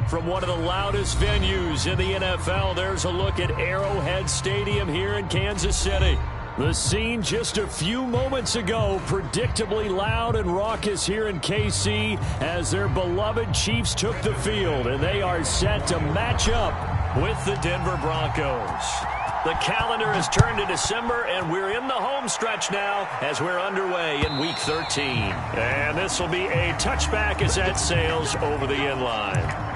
From one of the loudest venues in the NFL, there's a look at Arrowhead Stadium here in Kansas City. The scene just a few moments ago, predictably loud and raucous here in KC as their beloved Chiefs took the field, and they are set to match up with the Denver Broncos. The calendar has turned to December, and we're in the home stretch now as we're underway in Week 13. And this will be a touchback as that sails over the end line.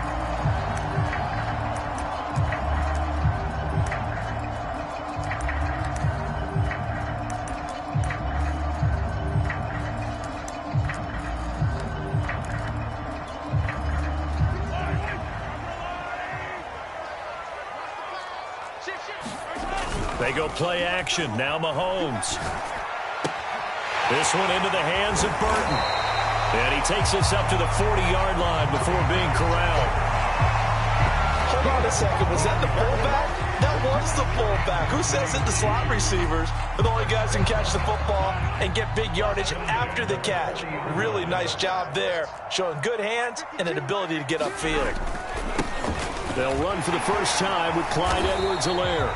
They go play action. Now Mahomes. This one into the hands of Burton. And he takes us up to the 40-yard line before being corralled. Hold on a second. Was that the fullback? That was the fullback. Who says that the slot receivers are the only guys who can catch the football and get big yardage after the catch? Really nice job there, showing good hands and an ability to get upfield. They'll run for the first time with Clyde Edwards-Helaire.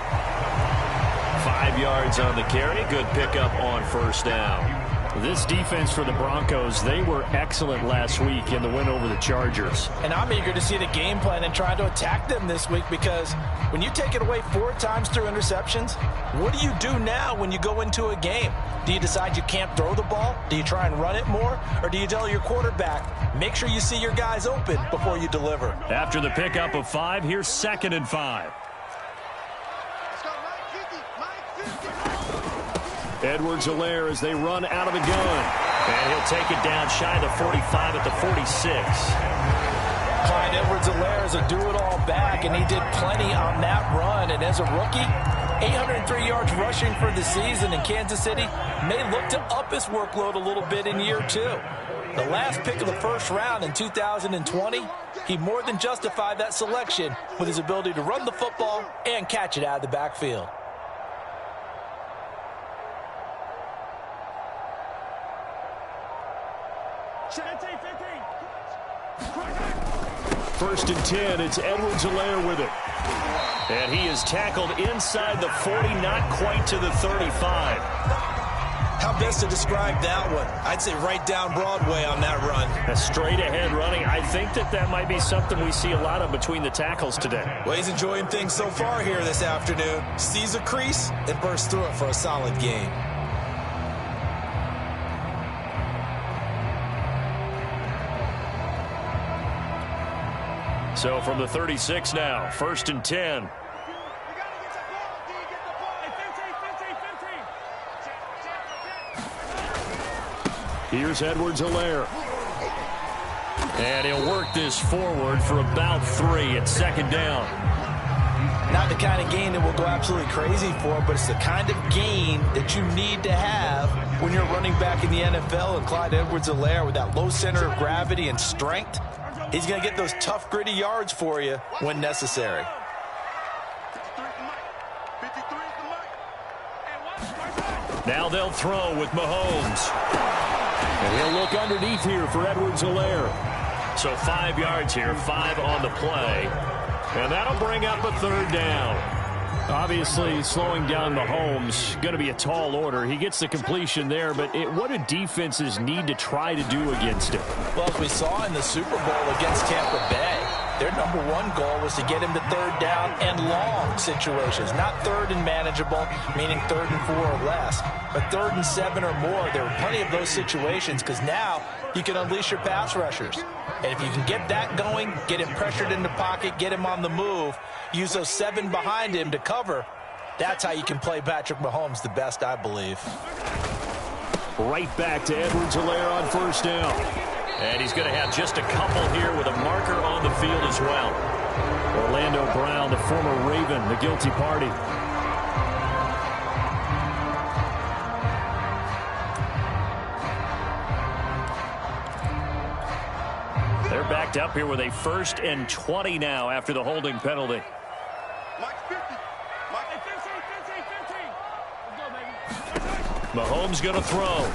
5 yards on the carry. Good pickup on first down. This defense for the Broncos, they were excellent last week in the win over the Chargers. And I'm eager to see the game plan and try to attack them this week, because when you take it away 4 times through interceptions, what do you do now when you go into a game? Do you decide you can't throw the ball? Do you try and run it more? Or do you tell your quarterback, make sure you see your guys open before you deliver? After the pickup of 5, here's 2nd and 5. Edwards-Helaire as they run out of the gun. And he'll take it down shy of the 45 at the 46. Clyde Edwards-Helaire is a do-it-all back, and he did plenty on that run. And as a rookie, 803 yards rushing for the season in Kansas City, may look to up his workload a little bit in year 2. The last pick of the first round in 2020, he more than justified that selection with his ability to run the football and catch it out of the backfield. First and 10, it's Edwards-Helaire with it. And he is tackled inside the 40, not quite to the 35. How best to describe that one? I'd say right down Broadway on that run. A straight ahead running. I think that might be something we see a lot of between the tackles today. Well, he's enjoying things so far here this afternoon. Sees a crease and bursts through it for a solid gain. So from the 36 now, 1st and 10. Here's Edwards-Helaire. And he'll work this forward for about 3 at 2nd down. Not the kind of gain that we'll go absolutely crazy for, but it's the kind of gain that you need to have when you're running back in the NFL. And Clyde Edwards-Helaire, with that low center of gravity and strength, he's going to get those tough, gritty yards for you when necessary. Now they'll throw with Mahomes. And he'll look underneath here for Edwards-Helaire. So 5 yards here, 5 on the play. And that'll bring up a 3rd down. Obviously, slowing down Mahomes, going to be a tall order. He gets the completion there, but what do defenses need to try to do against him? Well, as we saw in the Super Bowl against Tampa Bay, their #1 goal was to get him to 3rd down and long situations. Not 3rd and manageable, meaning 3rd and 4 or less, but 3rd and 7 or more. There were plenty of those situations, because now you can unleash your pass rushers. And if you can get that going, get him pressured in the pocket, get him on the move, use those 7 behind him to cover, that's how you can play Patrick Mahomes the best, I believe. Right back to Edwards-Helaire on 1st down. And he's going to have just a couple here with a marker on the field as well. Orlando Brown, the former Raven, the guilty party. They're backed up here with a 1st and 20 now after the holding penalty. Mahomes going to throw.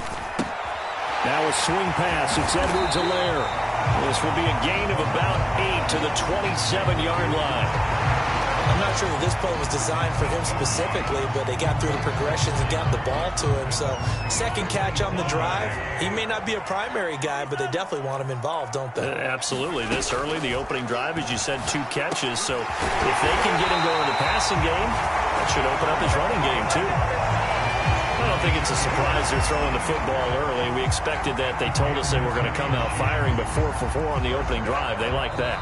Now a swing pass. It's Edwards-Helaire. This will be a gain of about 8 to the 27-yard line. I'm not sure that this play was designed for him specifically, but they got through the progressions and got the ball to him. So second catch on the drive. He may not be a primary guy, but they definitely want him involved, don't they? Absolutely. This early, the opening drive, as you said, 2 catches. So if they can get him going in the passing game, that should open up his running game too. I don't think it's a surprise they're throwing the football early. We expected that. They told us they were going to come out firing, but 4 for 4 on the opening drive. They like that.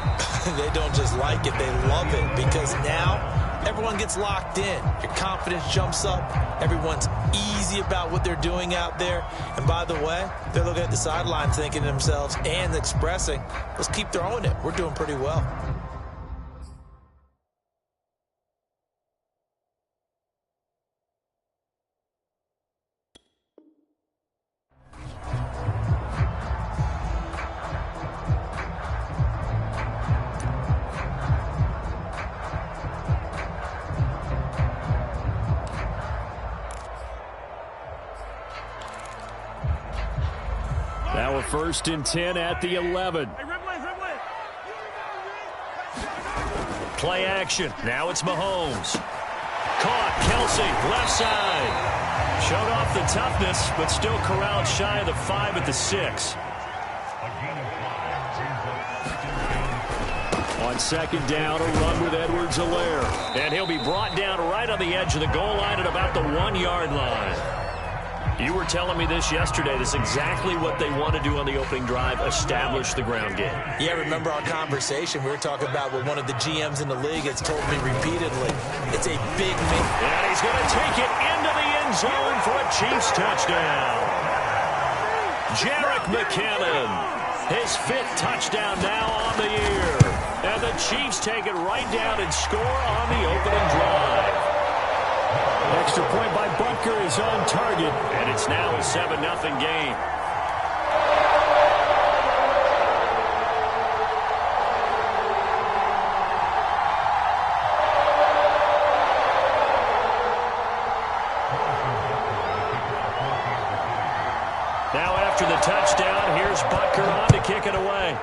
They don't just like it, they love it, because now everyone gets locked in. Your confidence jumps up. Everyone's easy about what they're doing out there. And by the way, they're looking at the sideline thinking to themselves and expressing, let's keep throwing it. We're doing pretty well. Now a 1st and 10 at the 11. Play action. Now it's Mahomes. Caught. Kelsey, left side. Showed off the toughness, but still corralled shy of the 5 at the 6. On 2nd down, a run with Edwards-Helaire. And he'll be brought down right on the edge of the goal line at about the 1-yard line. You were telling me this yesterday. This is exactly what they want to do on the opening drive, establish the ground game. Yeah, remember our conversation. We were talking about what one of the GMs in the league has told me repeatedly. It's a big man. And he's going to take it into the end zone for a Chiefs touchdown. Jerick McKinnon, his 5th touchdown now on the year. And the Chiefs take it right down and score on the opening drive. Extra point by Butker is on target, and it's now a 7-0 game. Now after the touchdown, here's Butker on to kick it away.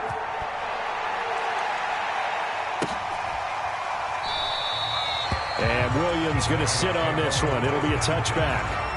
And Williams going to sit on this one. It'll be a touchback.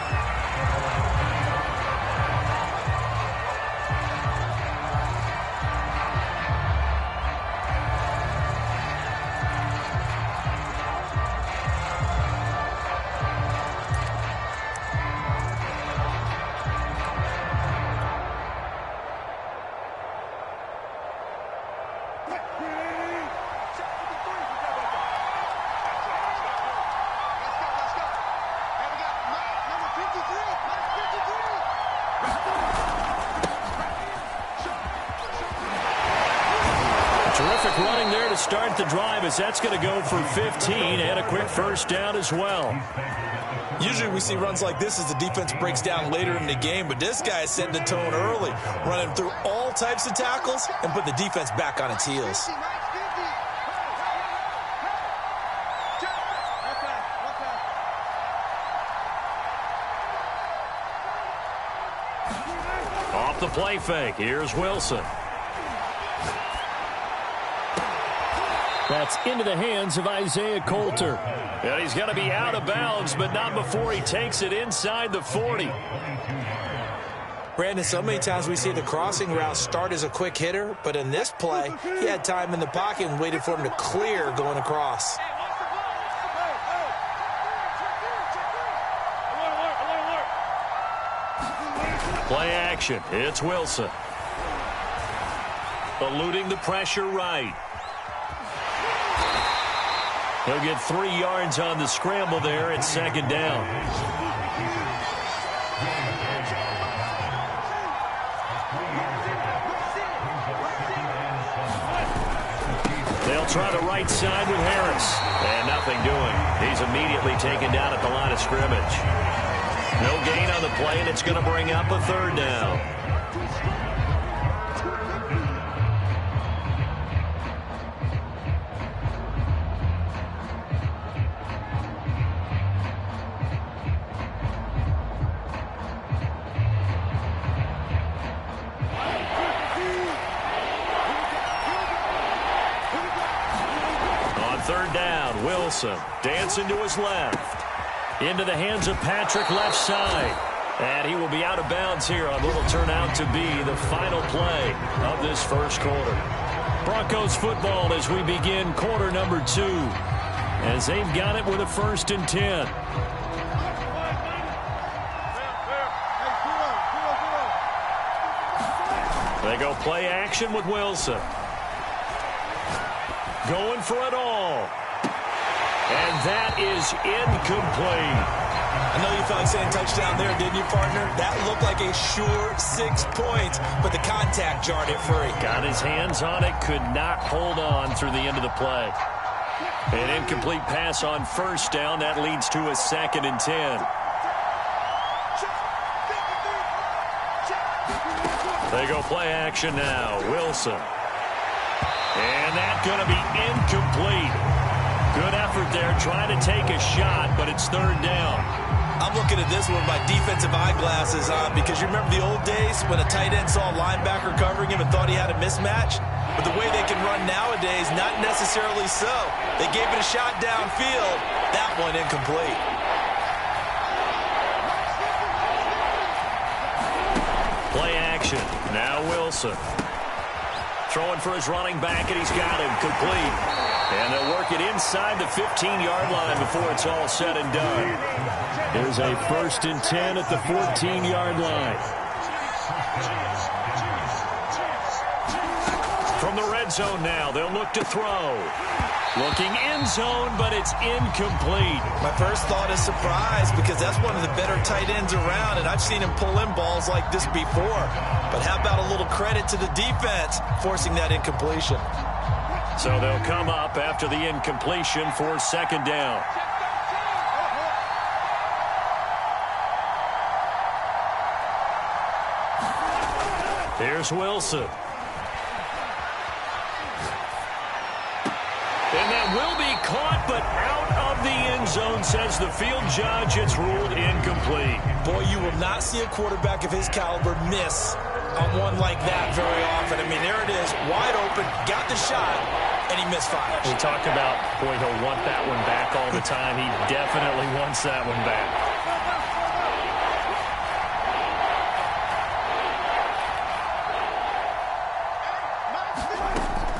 Terrific running there to start the drive, as that's going to go for 15 and a quick 1st down as well. Usually we see runs like this as the defense breaks down later in the game, but this guy is setting the tone early, running through all types of tackles and put the defense back on its heels. Off the play fake, here's Wilson. That's into the hands of Isaiah Coulter. And he's going to be out of bounds, but not before he takes it inside the 40. Brandon, so many times we see the crossing route start as a quick hitter, but in this play, he had time in the pocket and waited for him to clear going across. Play action. It's Wilson. Eluding the pressure right. He'll get 3 yards on the scramble there at 2nd down. They'll try the right side with Harris. And nothing doing. He's immediately taken down at the line of scrimmage. No gain on the play, and it's going to bring up a 3rd down. Wilson dancing to his left. Into the hands of Patrick left side. And he will be out of bounds here on what will turn out to be the final play of this first quarter. Broncos football as we begin quarter number 2. As they've got it with a 1st and 10. They go play action with Wilson. Going for it all. And that is incomplete. I know you felt like saying touchdown there, didn't you, partner? That looked like a sure 6 points, but the contact jarred it free. Got his hands on it, could not hold on through the end of the play. An incomplete pass on 1st down. That leads to a 2nd and 10. They go play action now. Wilson. And that's going to be incomplete. Good effort there, trying to take a shot, but it's 3rd down. I'm looking at this one with my defensive eyeglasses on because you remember the old days when a tight end saw a linebacker covering him and thought he had a mismatch? But the way they can run nowadays, not necessarily so. They gave it a shot downfield. That one incomplete. Play action. Now Wilson. Throwing for his running back, and he's got him complete. And they'll work it inside the 15-yard line before it's all said and done. Here's a 1st and 10 at the 14-yard line. From the red zone now, they'll look to throw. Looking end zone, but it's incomplete. My first thought is surprise because that's one of the better tight ends around, and I've seen him pull in balls like this before. But how about a little credit to the defense forcing that incompletion? So they'll come up after the incompletion for 2nd down. Here's Wilson. And that will be caught, but out of the end zone, says the field judge. It's ruled incomplete. Boy, you will not see a quarterback of his caliber miss on one like that very often. I mean, there it is, wide open, got the shot, and he misfires. We talked about, boy, he'll want that one back all the time. He definitely wants that one back.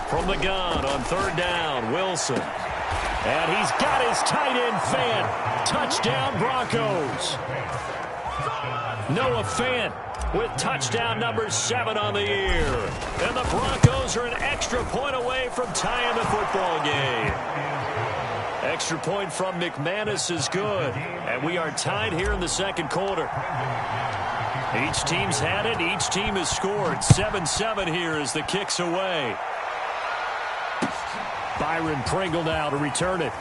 From the gun on 3rd down, Wilson. And he's got his tight end Fant. Touchdown, Broncos. Noah Fant with touchdown number 7 on the year. And the Broncos are an extra point away from tying the football game. Extra point from McManus is good. And we are tied here in the 2nd quarter. Each team's had it. Each team has scored. 7-7 here as the kick's away. Byron Pringle now to return it.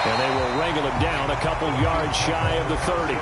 And they will wrangle him down a couple yards shy of the 30.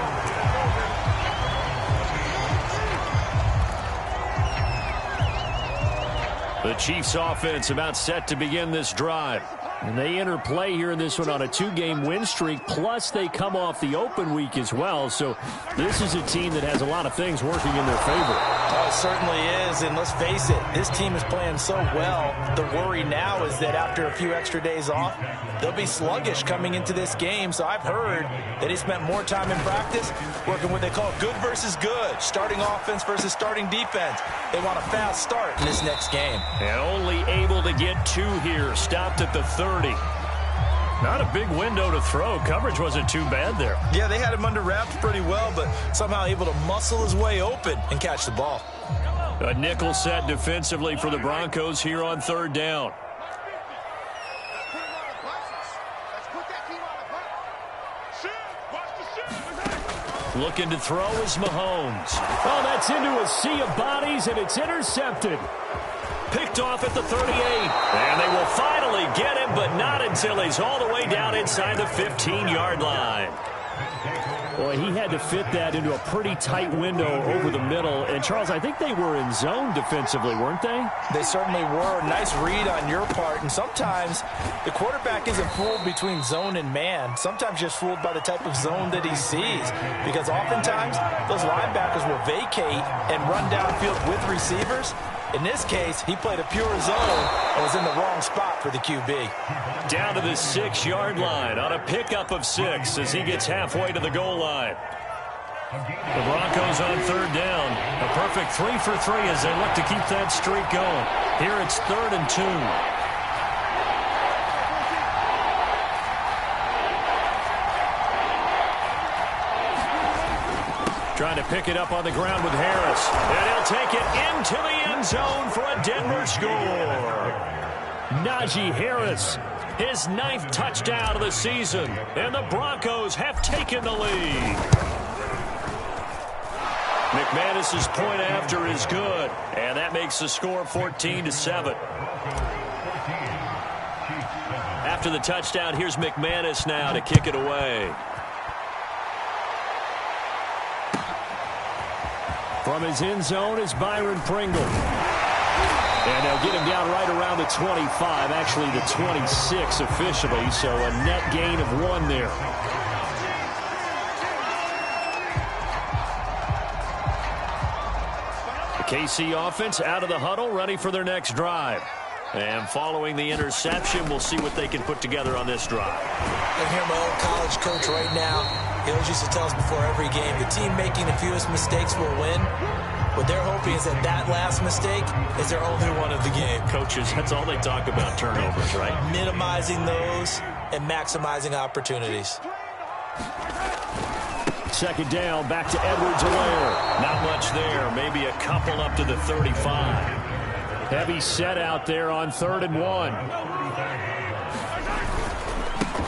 The Chiefs offense about set to begin this drive. And they enter play here in this one on a 2-game win streak, plus they come off the open week as well. So this is a team that has a lot of things working in their favor. Oh, it certainly is, and let's face it, this team is playing so well. The worry now is that after a few extra days off, they'll be sluggish coming into this game. So I've heard that he spent more time in practice working what they call good versus good, starting offense versus starting defense. They want a fast start in this next game. And only able to get 2 here, stopped at the 30. Not a big window to throw. Coverage wasn't too bad there. Yeah, they had him under wraps pretty well, but somehow able to muscle his way open and catch the ball. A nickel set defensively for the Broncos here on 3rd down. Looking to throw is Mahomes. Oh, that's into a sea of bodies, and it's intercepted. Picked off at the 38. And they will finally get him, but not until he's all the way down inside the 15-yard line. Boy, he had to fit that into a pretty tight window over the middle. And, Charles, I think they were in zone defensively, weren't they? They certainly were. Nice read on your part. And sometimes the quarterback isn't fooled between zone and man. Sometimes just fooled by the type of zone that he sees. Because oftentimes those linebackers will vacate and run downfield with receivers. In this case, he played a pure zone and was in the wrong spot for the QB. Down to the 6-yard line on a pickup of 6 as he gets halfway to the goal line. The Broncos on third down. A perfect 3 for 3 as they look to keep that streak going. Here it's 3rd and 2. Trying to pick it up on the ground with Harris. And he'll take it into the end zone for a Denver score. Najee Harris, his 9th touchdown of the season. And the Broncos have taken the lead. McManus's point after is good. And that makes the score 14-7. After the touchdown, here's McManus now to kick it away. From his end zone is Byron Pringle. And they'll get him down right around the 25, actually the 26 officially, so a net gain of 1 there. The KC offense out of the huddle, ready for their next drive. And following the interception, we'll see what they can put together on this drive. I hear my old college coach right now. He always used to tell us before every game, the team making the fewest mistakes will win. What they're hoping is that that last mistake is their only one of the game. Coaches, that's all they talk about, turnovers, right? Minimizing those and maximizing opportunities. 2nd down, back to Edwards-Helaire. Not much there, maybe a couple up to the 35. Heavy set out there on 3rd and 1.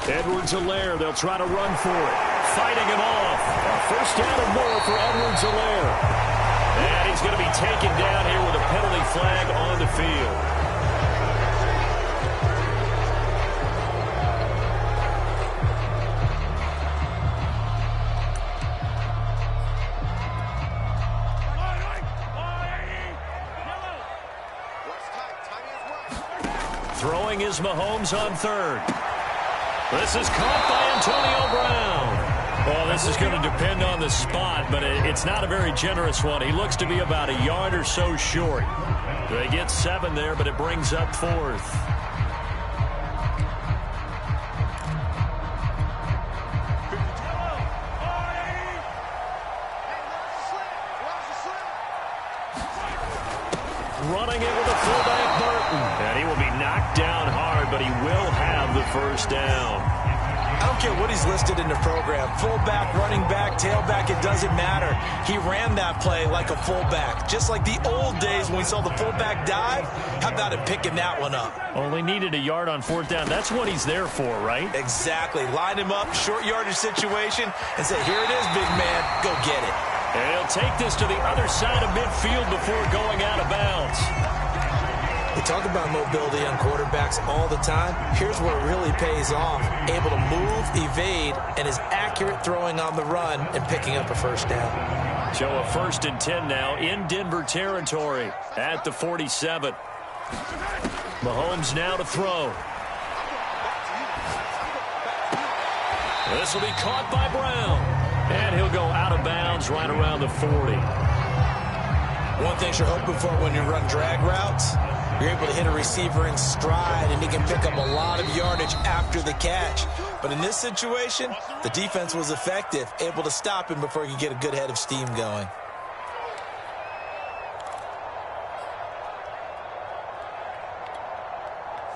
Edwards-Helaire, they'll try to run for it. Fighting him off. A 1st down and more for Edwards-Helaire. And he's going to be taken down here with a penalty flag on the field. Throwing is Mahomes on 3rd. This is caught by Antonio Brown. Well, this is going to depend on the spot, but it's not a very generous one. He looks to be about a yard or so short. They get 7 there, but it brings up 4th. Running it with a fullback, Burton. And he will be knocked down hard, but he will have the 1st down. I don't care what he's listed in the program. Fullback, running back, tailback, it doesn't matter. He ran that play like a fullback. Just like the old days when we saw the fullback dive. How about him picking that one up? Only needed a yard on 4th down. That's what he's there for, right? Exactly. Line him up, short yardage situation, and say, here it is, big man. Go get it. And he'll take this to the other side of midfield before going out of bounds. We talk about mobility on quarterbacks all the time. Here's where it really pays off. Able to move, evade, and is accurate throwing on the run and picking up a 1st down. So a 1st and 10 now in Denver territory at the 47. Mahomes now to throw. This will be caught by Brown. And he'll go out of bounds right around the 40. One thing you're hoping for when you run drag routes, you're able to hit a receiver in stride, and he can pick up a lot of yardage after the catch. But in this situation, the defense was effective, able to stop him before he could get a good head of steam going.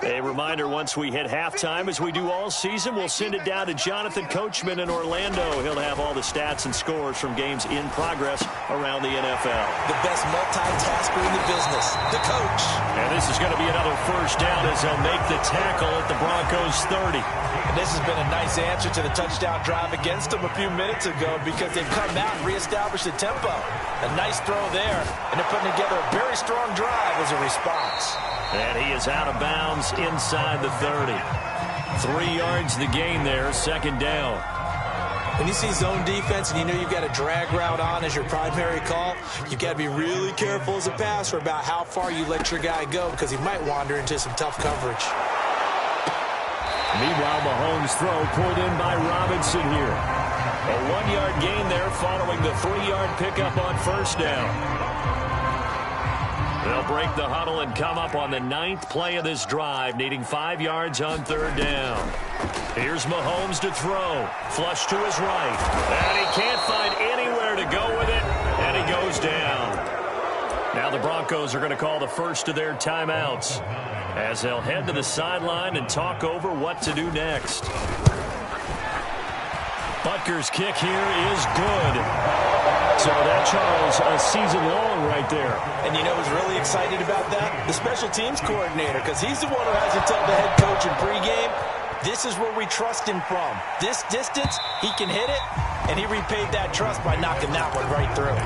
A reminder, once we hit halftime, as we do all season, we'll send it down to Jonathan Coachman in Orlando. He'll have all the stats and scores from games in progress around the NFL. The best multitasker in the business, the coach. And this is going to be another 1st down as they'll make the tackle at the Broncos 30. And this has been a nice answer to the touchdown drive against them a few minutes ago because they've come out and reestablished the tempo. A nice throw there, and they're putting together a very strong drive as a response. And he is out of bounds inside the 30. 3 yards the gain there, 2nd down. When you see zone defense and you know you've got a drag route on as your primary call, you've got to be really careful as a passer about how far you let your guy go because he might wander into some tough coverage. Meanwhile, Mahomes' throw pulled in by Robinson here. A 1-yard gain there following the 3-yard pickup on 1st down. They'll break the huddle and come up on the 9th play of this drive, needing 5 yards on 3rd down. Here's Mahomes to throw. Flush to his right. And he can't find anywhere to go with it, and he goes down. Now the Broncos are going to call the first of their timeouts as they'll head to the sideline and talk over what to do next. Butker's kick here is good. So that, Charles, a season long right there. And you know who's really excited about that? The special teams coordinator, because he's the one who has to tell the head coach in pregame, this is where we trust him from. This distance, he can hit it, and he repaid that trust by knocking that one right through.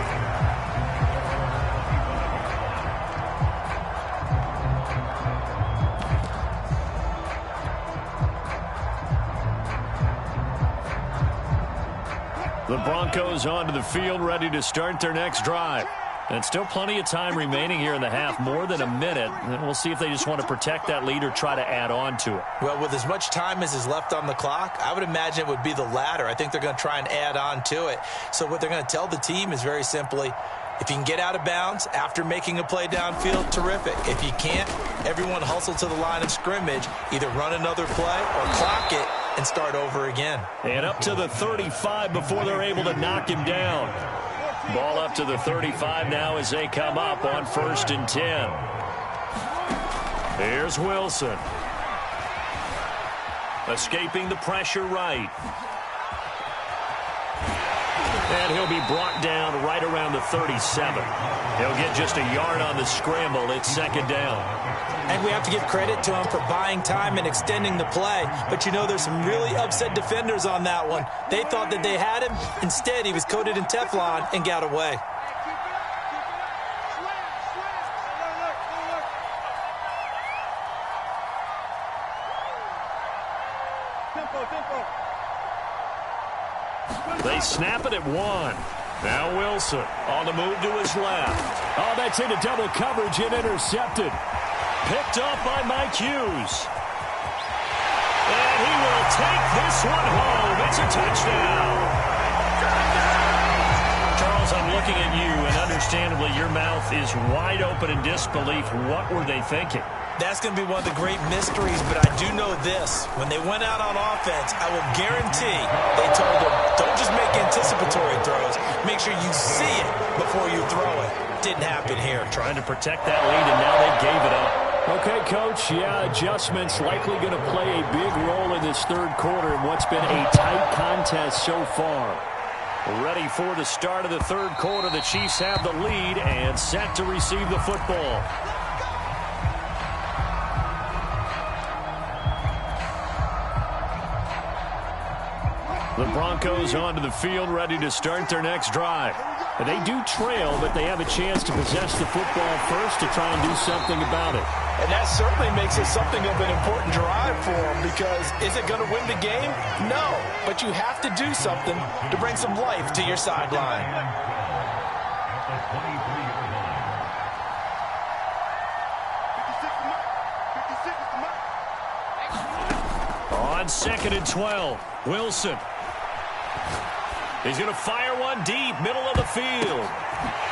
The Broncos onto the field, ready to start their next drive. And still plenty of time remaining here in the half, more than a minute. And we'll see if they just want to protect that lead or try to add on to it. Well, with as much time as is left on the clock, I would imagine it would be the latter. I think they're going to try and add on to it. So what they're going to tell the team is very simply, if you can get out of bounds after making a play downfield, terrific. If you can't, everyone hustle to the line of scrimmage, either run another play or clock it and start over again. And up to the 35 before they're able to knock him down. Ball up to the 35 now as they come up on 1st and 10. Here's Wilson. Escaping the pressure right. And he'll be brought down right around the 37. He'll get just a yard on the scramble. It's 2nd down. And we have to give credit to him for buying time and extending the play. But, you know, there's some really upset defenders on that one. They thought that they had him. Instead, he was coated in Teflon and got away. They snap it at 1. Now Wilson on the move to his left. Oh, that's into double coverage and intercepted. Picked off by Mike Hughes. And he will take this one home. It's a touchdown. Charles, I'm looking at you, and understandably your mouth is wide open in disbelief. What were they thinking? That's going to be one of the great mysteries, but I do know this. When they went out on offense, I will guarantee they told them, don't just make anticipatory throws. Make sure you see it before you throw it. Didn't happen here. Trying to protect that lead, and now they gave it up. Okay, Coach, yeah, adjustments likely going to play a big role in this 3rd quarter in what's been a tight contest so far. Ready for the start of the 3rd quarter. The Chiefs have the lead and set to receive the football. The Broncos onto the field, ready to start their next drive. And they do trail, but they have a chance to possess the football first to try and do something about it. And that certainly makes it something of an important drive for them, because is it going to win the game? No, but you have to do something to bring some life to your sideline. On 2nd and 12, Wilson. He's going to fire one deep, middle of the field.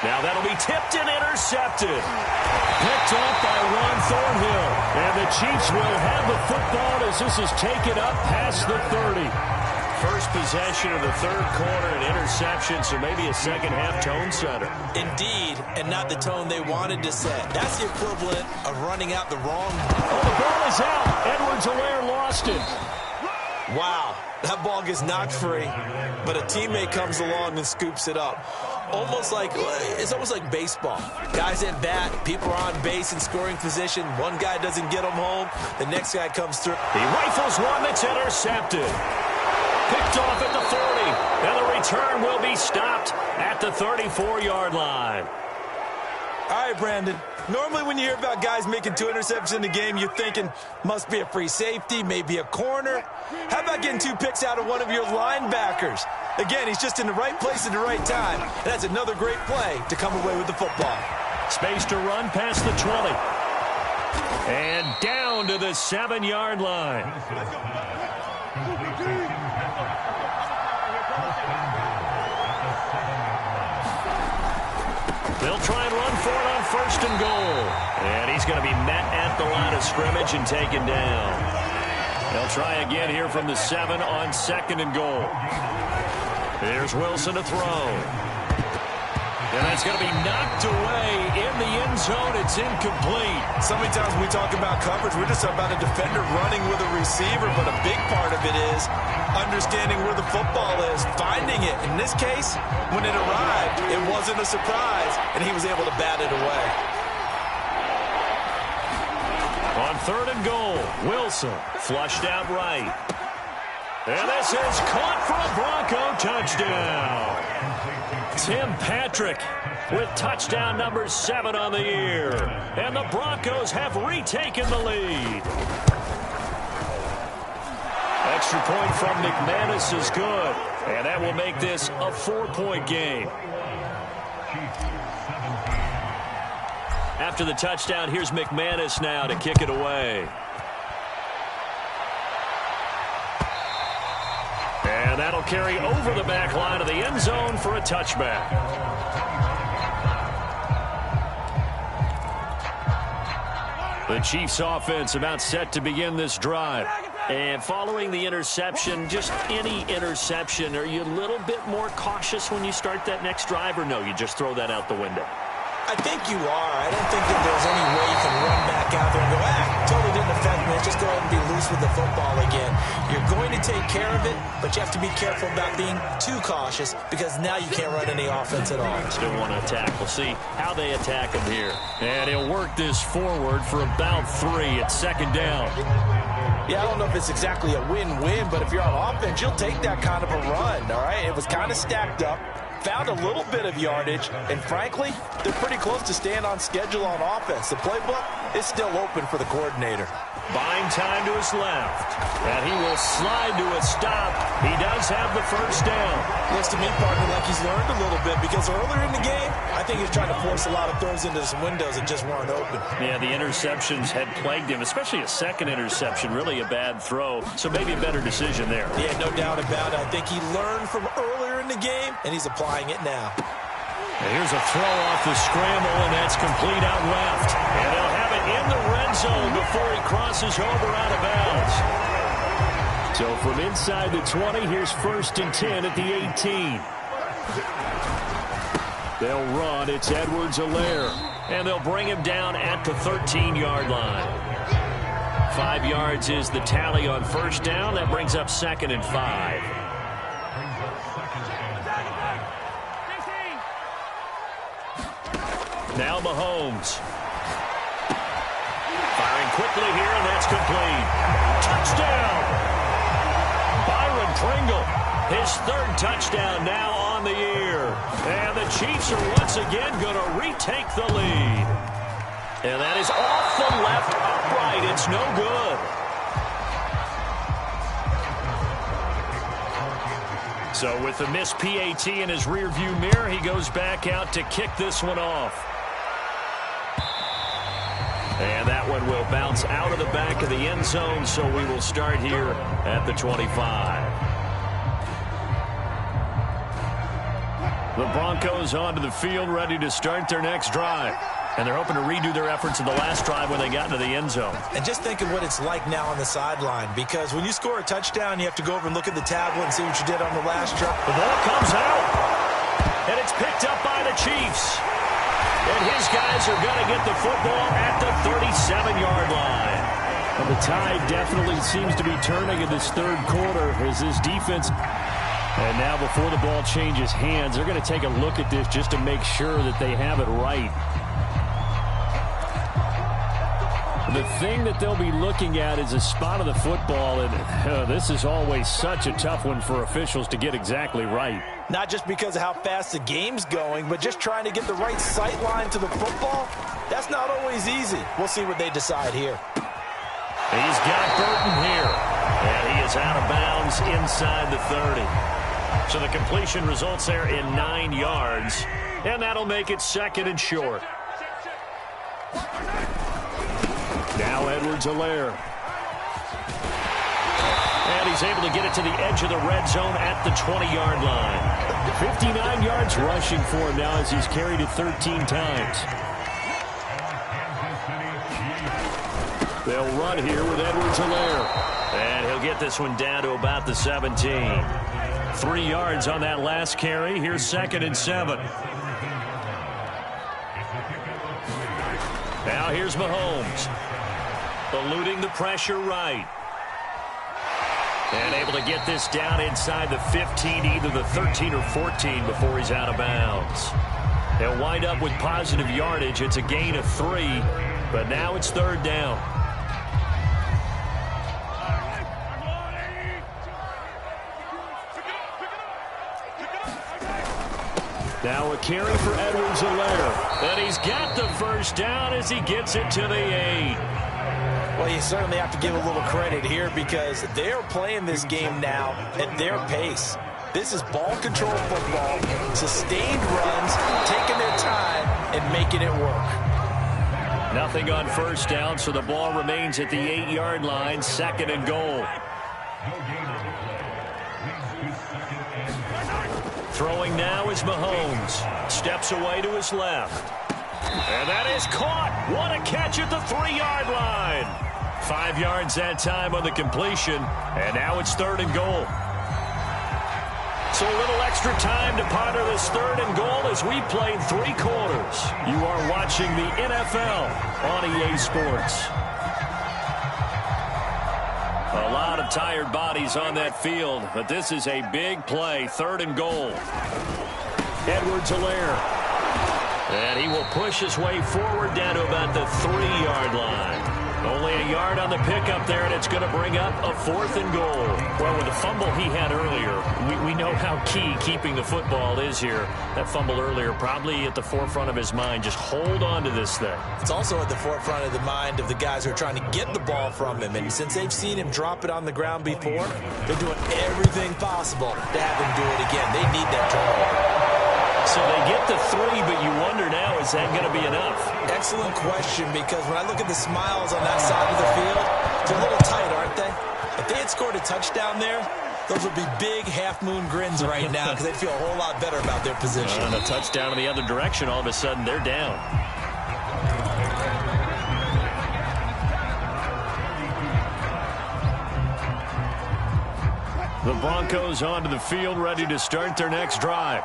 Now that'll be tipped and intercepted. Picked off by Ron Thornhill. And the Chiefs will have the football as this is taken up past the 30. First possession of the 3rd quarter, an interception, so maybe a second-half tone setter. Indeed, and not the tone they wanted to set. That's the equivalent of running out the wrong. Oh, the ball is out. Edwards-Helaire lost it. Wow, that ball gets knocked free, but a teammate comes along and scoops it up. It's almost like baseball. Guys at bat, people are on base in scoring position. One guy doesn't get them home, the next guy comes through. He rifles one that's intercepted. Picked off at the 40, and the return will be stopped at the 34-yard line. All right, Brandon. Normally when you hear about guys making 2 interceptions in the game, you're thinking must be a free safety, maybe a corner. How about getting 2 picks out of one of your linebackers? Again, he's just in the right place at the right time. And that's another great play to come away with the football. Space to run past the 20. And down to the 7-yard line. They'll try and run for it on first and goal. And he's going to be met at the line of scrimmage and taken down. They'll try again here from the 7 on second and goal. Here's Wilson to throw. And that's going to be knocked away in the end zone. It's incomplete. So many times when we talk about coverage, we're just about a defender running with a receiver, but a big part of it is understanding where the football is, finding it. In this case, when it arrived, it wasn't a surprise, and he was able to bat it away. On third and goal, Wilson flushed out right. And this is caught for a Bronco touchdown. Tim Patrick with touchdown number 7 on the year. And the Broncos have retaken the lead. Extra point from McManus is good. And that will make this a 4-point game. After the touchdown, here's McManus now to kick it away. And that'll carry over the back line of the end zone for a touchback. The Chiefs offense about set to begin this drive. And following the interception, just any interception, are you a little bit more cautious when you start that next drive, or no, you just throw that out the window? I think you are. I don't think that there's any way you can run back out there and go, totally didn't affect me. Let's just go ahead and be loose with the football again. You're going to take care of it, but you have to be careful about being too cautious because now you can't run any offense at all. Still want to attack. We'll see how they attack him here. And he'll work this forward for about 3 at second down. Yeah, I don't know if it's exactly a win-win, but if you're on offense, you'll take that kind of a run, all right? It was kind of stacked up. Found a little bit of yardage, and frankly, they're pretty close to staying on schedule on offense. The playbook is still open for the coordinator. Buying time to his left, and he will slide to a stop. He does have the first down. Looks to me, partner, like he's learned a little bit because earlier in the game, I think he's trying to force a lot of throws into some windows that just weren't open. Yeah, the interceptions had plagued him, especially a second interception, really a bad throw, so maybe a better decision there. Yeah, no doubt about it. I think he learned from earlier in the game, and he's applying it now. And here's a throw off the scramble, and that's complete out left. And they'll have it in the red zone before he crosses over out of bounds. So from inside the 20, here's 1st and 10 at the 18. They'll run. It's Edwards-Helaire. And they'll bring him down at the 13-yard line. 5 yards is the tally on first down. That brings up 2nd and 5. Now Mahomes. Firing quickly here, and that's complete. Touchdown! Byron Pringle, his 3rd touchdown now on the year. And the Chiefs are once again going to retake the lead. And that is off the left upright. It's no good. So with the missed PAT in his rearview mirror, he goes back out to kick this one off. And that one will bounce out of the back of the end zone, so we will start here at the 25. The Broncos onto the field, ready to start their next drive. And they're hoping to redo their efforts in the last drive when they got into the end zone. And just think of what it's like now on the sideline, because when you score a touchdown, you have to go over and look at the tablet and see what you did on the last drive. The ball comes out, and it's picked up by the Chiefs. And his guys are going to get the football at the 37-yard line. Well, the tide definitely seems to be turning in this 3rd quarter as this defense. And now before the ball changes hands, they're going to take a look at this just to make sure that they have it right. The thing that they'll be looking at is a spot of the football, and this is always such a tough one for officials to get exactly right. Not just because of how fast the game's going, but just trying to get the right sight line to the football. That's not always easy. We'll see what they decide here. He's got Burton here, and he is out of bounds inside the 30. So the completion results there in 9 yards, and that'll make it 2nd and short. Now Edwards-Helaire. And he's able to get it to the edge of the red zone at the 20-yard line. 59 yards rushing for him now as he's carried it 13 times. They'll run here with Edwards-Helaire. And he'll get this one down to about the 17. 3 yards on that last carry. Here's 2nd and 7. Now here's Mahomes. Eluding the pressure right. And able to get this down inside the 15, either the 13 or 14 before he's out of bounds. They'll wind up with positive yardage. It's a gain of 3, but now it's 3rd down. Now a carry for Edwards-Helaire. And he's got the 1st down as he gets it to the 8. Well, you certainly have to give a little credit here because they're playing this game now at their pace. This is ball control football, sustained runs, taking their time and making it work. Nothing on 1st down, so the ball remains at the 8-yard line, 2nd and goal. Throwing now is Mahomes. Steps away to his left. And that is caught. What a catch at the 3-yard line. 5 yards that time on the completion. And now it's 3rd and goal. So a little extra time to ponder this 3rd and goal as we played 3 quarters. You are watching the NFL on EA Sports. A lot of tired bodies on that field, but this is a big play. 3rd and goal. Edwards-Helaire. And he will push his way forward down to about the 3-yard line. Only a yard on the pickup there, and it's going to bring up a 4th and goal. Well, with the fumble he had earlier, we know how key keeping the football is here. That fumble earlier probably at the forefront of his mind. Just hold on to this thing. It's also at the forefront of the mind of the guys who are trying to get the ball from him. And since they've seen him drop it on the ground before, they're doing everything possible to have him do it again. They need that turnover. So they get the 3, but you wonder now, is that going to be enough? Excellent question, because when I look at the smiles on that side of the field, they're a little tight, aren't they? If they had scored a touchdown there, those would be big half-moon grins right now because they'd feel a whole lot better about their position. And a touchdown in the other direction, all of a sudden they're down. The Broncos onto the field, ready to start their next drive.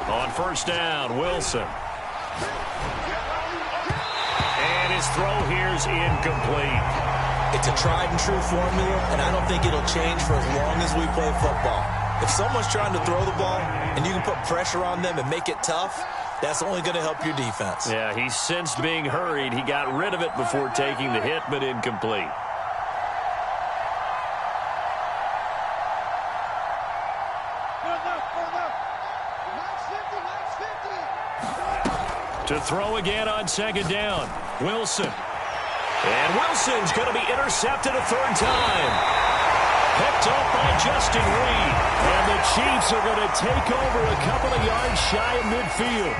On 1st down, Wilson. And his throw here's incomplete. It's a tried-and-true formula, and I don't think it'll change for as long as we play football. If someone's trying to throw the ball and you can put pressure on them and make it tough, that's only going to help your defense. Yeah, he sensed being hurried. He got rid of it before taking the hit, but incomplete. To throw again on 2nd down, Wilson. And Wilson's going to be intercepted a 3rd time. Picked up by Justin Reed. And the Chiefs are going to take over a couple of yards shy of midfield.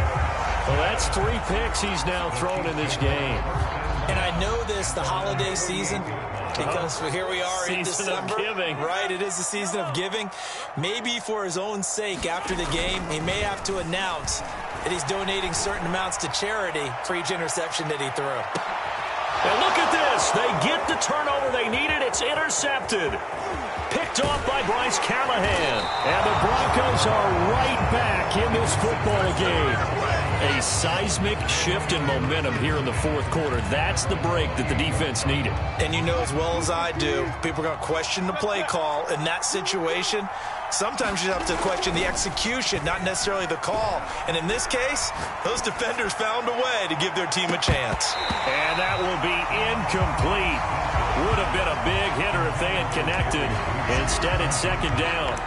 Well, that's 3 picks he's now thrown in this game. And I know this, the holiday season, because here we are in December. Season of giving. Right, it is the season of giving. Maybe for his own sake after the game, he may have to announce that he's donating certain amounts to charity for each interception that he threw. And look at this. They get the turnover they needed. It's intercepted. Picked off by Bryce Callahan. And the Broncos are right back in this football game. A seismic shift in momentum here in the 4th quarter. That's the break that the defense needed. And you know as well as I do, people are going to question the play call in that situation. Sometimes you have to question the execution, not necessarily the call. And in this case, those defenders found a way to give their team a chance. And that will be incomplete. Would have been a big hitter if they had connected. Instead, it's 2nd down.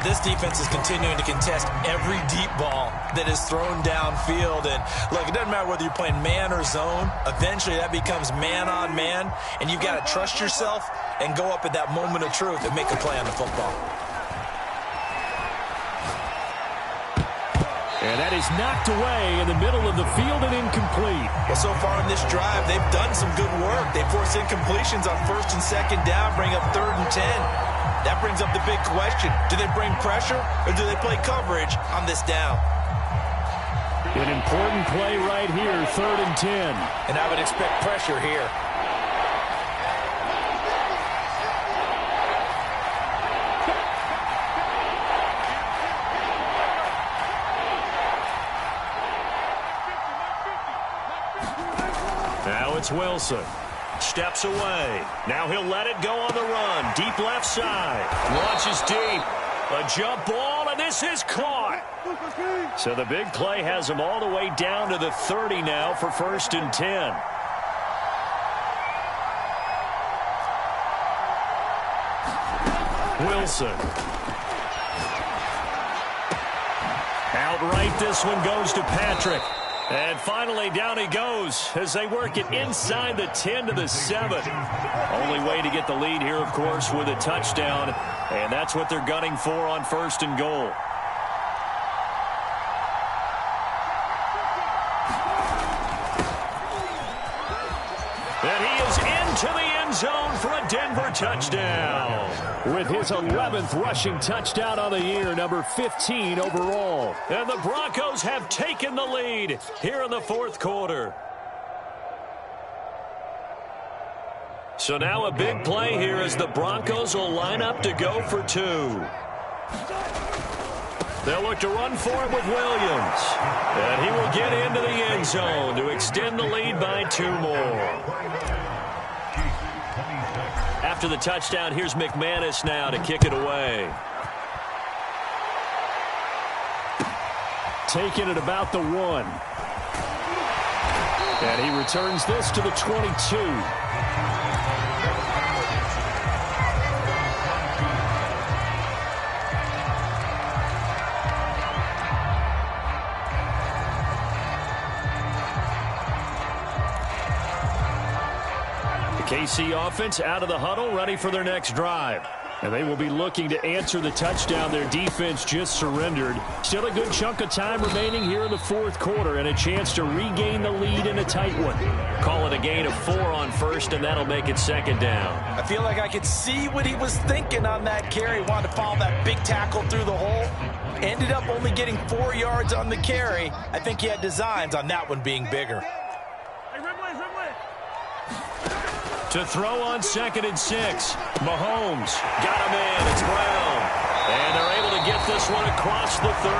This defense is continuing to contest every deep ball that is thrown downfield. And look, it doesn't matter whether you're playing man or zone. Eventually, that becomes man on man. And you've got to trust yourself and go up at that moment of truth and make a play on the football. And that is knocked away in the middle of the field and incomplete. Well, so far in this drive, they've done some good work. They force incompletions on 1st and 2nd down, bring up 3rd and 10. That brings up the big question. Do they bring pressure or do they play coverage on this down? An important play right here, 3rd and 10. And I would expect pressure here. Now it's Wilson. Steps away. Now he'll let it go on the run. Deep left side. Launches deep. A jump ball, and this is caught. So the big play has him all the way down to the 30 now for 1st and 10. Wilson. Outright, this one goes to Patrick. And finally, down he goes as they work it inside the 10 to the 7. Only way to get the lead here, of course, with a touchdown. And that's what they're gunning for on 1st and goal. And he is into the end zone for a Denver touchdown. With his 11th rushing touchdown on the year, number 15 overall. And the Broncos have taken the lead here in the 4th quarter. So now a big play here as the Broncos will line up to go for 2. They'll look to run for it with Williams. And he will get into the end zone to extend the lead by 2 more. After the touchdown, here's McManus now to kick it away. Taking it about the 1. And he returns this to the 22. KC offense out of the huddle, ready for their next drive. And they will be looking to answer the touchdown their defense just surrendered. Still a good chunk of time remaining here in the 4th quarter and a chance to regain the lead in a tight one. Call it a gain of 4 on 1st, and that'll make it 2nd down. I feel like I could see what he was thinking on that carry. Wanted to follow that big tackle through the hole. Ended up only getting 4 yards on the carry. I think he had designs on that one being bigger. To throw on 2nd and 6. Mahomes got him in. It's Brown. And they're able to get this one across the 35.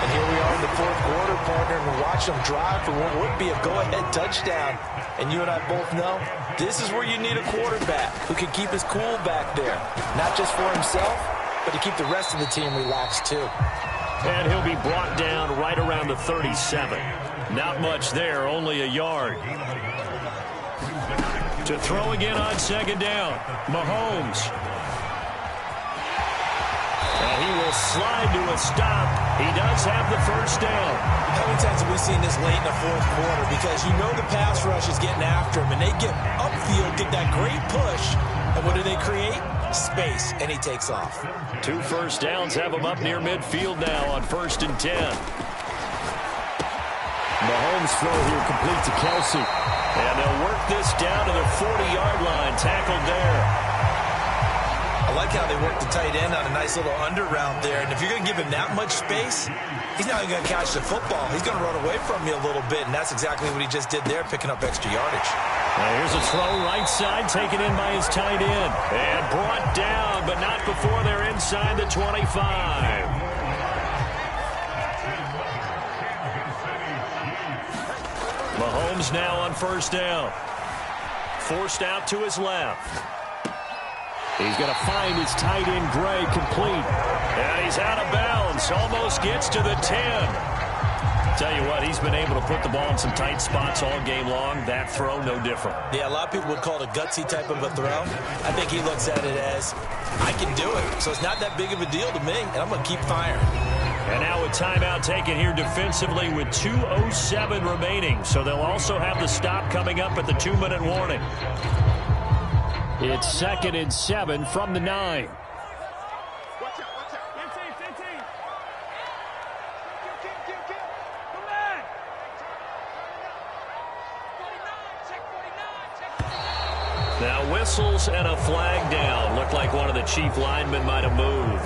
And here we are in the 4th quarter, partner, and watch them drive for what would be a go-ahead touchdown. And you and I both know this is where you need a quarterback who can keep his cool back there. Not just for himself, but to keep the rest of the team relaxed too. And he'll be brought down right around the 37. Not much there, only a yard. To throw again on 2nd down. Mahomes. And he will slide to a stop. He does have the 1st down. How many times have we seen this late in the 4th quarter? Because you know the pass rush is getting after him, and they get upfield, get that great push, and what do they create? Space, and he takes off. 2 first downs have him up near midfield now on 1st and 10. Mahomes' throw here complete to Kelsey. And they'll work this down to the 40-yard line. Tackled there. I like how they work the tight end on a nice little under route there. And if you're going to give him that much space, he's not even going to catch the football. He's going to run away from you a little bit, and that's exactly what he just did there, picking up extra yardage. Now here's a throw right side, taken in by his tight end. And brought down, but not before they're inside the 25. Mahomes now on 1st down. Forced out to his left. He's going to find his tight end, Gray, complete. And he's out of bounds. Almost gets to the 10. Tell you what, he's been able to put the ball in some tight spots all game long. That throw, no different. Yeah, a lot of people would call it a gutsy type of a throw. I think he looks at it as, I can do it. So it's not that big of a deal to me, and I'm going to keep firing. And now a timeout taken here defensively with 2:07 remaining. So they'll also have the stop coming up at the 2-minute warning. It's 2nd and 7 from the 9. Now whistles and a flag down. Looked like one of the chief linemen might have moved.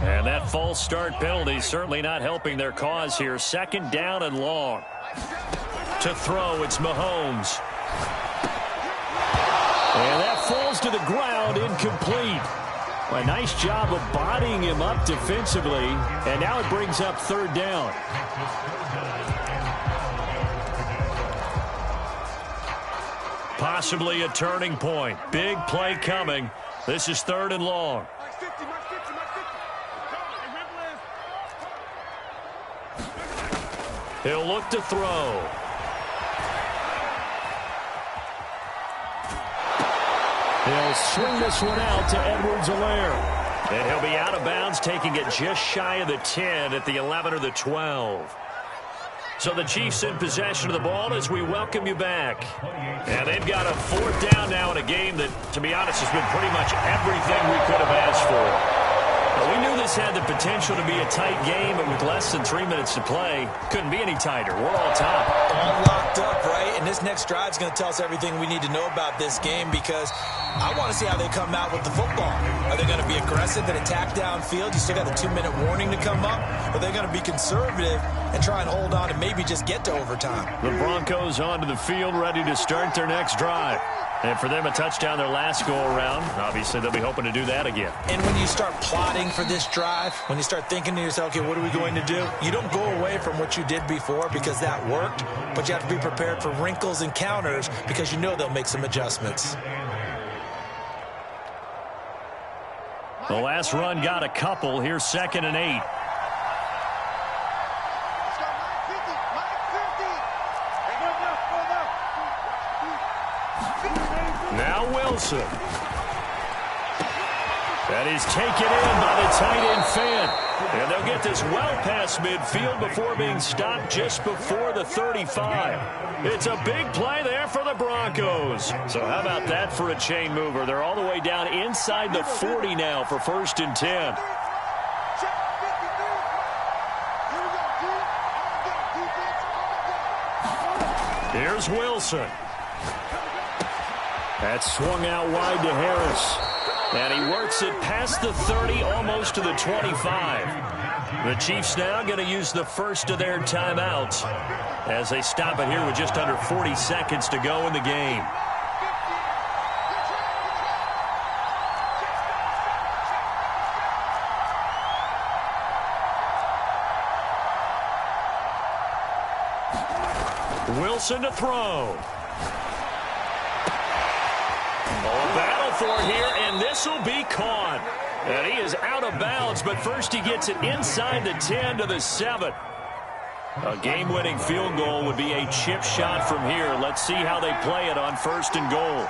And that false start penalty certainly not helping their cause here. Second down and long. To throw, it's Mahomes. And that falls to the ground, incomplete. A nice job of bodying him up defensively. And now it brings up third down. Possibly a turning point. Big play coming. This is third and long. He'll look to throw. He'll swing this one out to Edwards-Helaire. And he'll be out of bounds, taking it just shy of the 10 at the 11 or the 12. So the Chiefs in possession of the ball as we welcome you back. And they've got a fourth down now in a game that, to be honest, has been pretty much everything we could have asked for. Well, we knew this had the potential to be a tight game, but with less than 3 minutes to play, couldn't be any tighter. We're all top. All locked up, right? And this next drive is going to tell us everything we need to know about this game because I want to see how they come out with the football. Are they going to be aggressive and attack downfield? You still got the 2-minute warning to come up? Or are they going to be conservative and try and hold on and maybe just get to overtime? The Broncos onto the field, ready to start their next drive. And for them, a touchdown their last go-around. Obviously, they'll be hoping to do that again. And when you start plotting for this drive, when you start thinking to yourself, okay, what are we going to do? You don't go away from what you did before because that worked, but you have to be prepared for wrinkles and counters because you know they'll make some adjustments. The last run got a couple. Here's 2nd and 8. Now Wilson. That is taken in by the tight end Fant. And they'll get this well past midfield before being stopped just before the 35. It's a big play there for the Broncos. So how about that for a chain mover? They're all the way down inside the 40 now for 1st and 10. Here's Wilson. That's swung out wide to Harris. And he works it past the 30, almost to the 25. The Chiefs now going to use the first of their timeouts as they stop it here with just under 40 seconds to go in the game. Wilson to throw. A battle for it here, and this will be caught. And he is out of bounds, but first he gets it inside the 10 to the 7. A game-winning field goal would be a chip shot from here. Let's see how they play it on 1st and goal.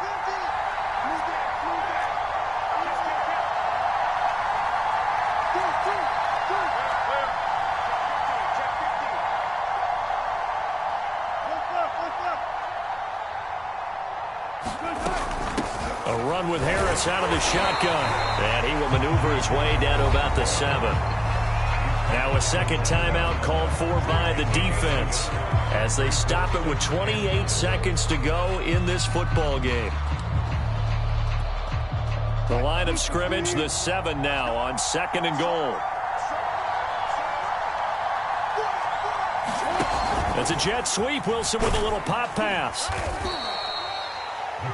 A run with Harris out of the shotgun. And he will maneuver his way down to about the 7. Now a second timeout called for by the defense as they stop it with 28 seconds to go in this football game. The line of scrimmage, the 7 now on 2nd and goal. It's a jet sweep. Wilson with a little pop pass.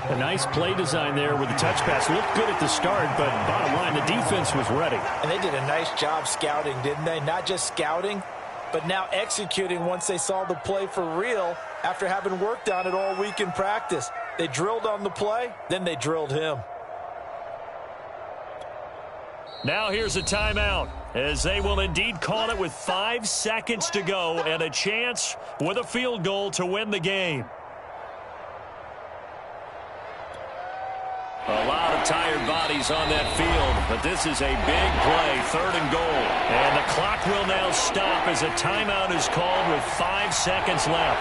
A nice play design there with the touch pass. Looked good at the start, but bottom line, the defense was ready. And they did a nice job scouting, didn't they? Not just scouting, but now executing once they saw the play for real after having worked on it all week in practice. They drilled on the play, then they drilled him. Now here's a timeout as they will indeed call it with 5 seconds to go and a chance with a field goal to win the game. A lot of tired bodies on that field, but this is a big play, 3rd and goal. And the clock will now stop as a timeout is called with 5 seconds left.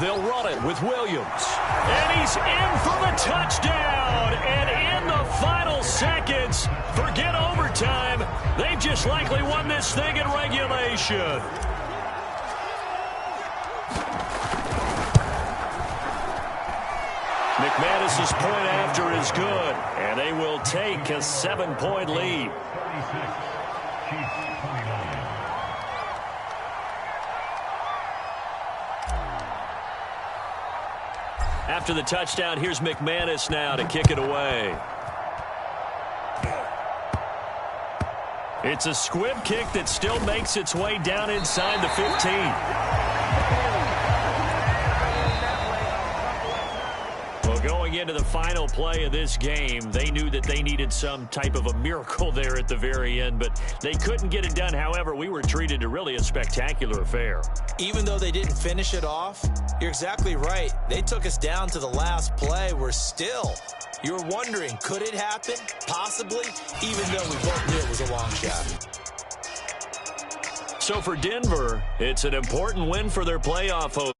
They'll run it with Williams. And he's in for the touchdown. And in the final seconds, forget overtime. They've just likely won this thing in regulation. McManus's point after is good, and they will take a 7-point lead. After the touchdown, here's McManus now to kick it away. It's a squib kick that still makes its way down inside the 15. Going into the final play of this game, they knew that they needed some type of a miracle there at the very end, but they couldn't get it done. However, we were treated to really a spectacular affair. Even though they didn't finish it off, you're exactly right. They took us down to the last play. We're still, you're wondering, could it happen? Possibly, even though we both knew it was a long shot. So for Denver, it's an important win for their playoff hopes.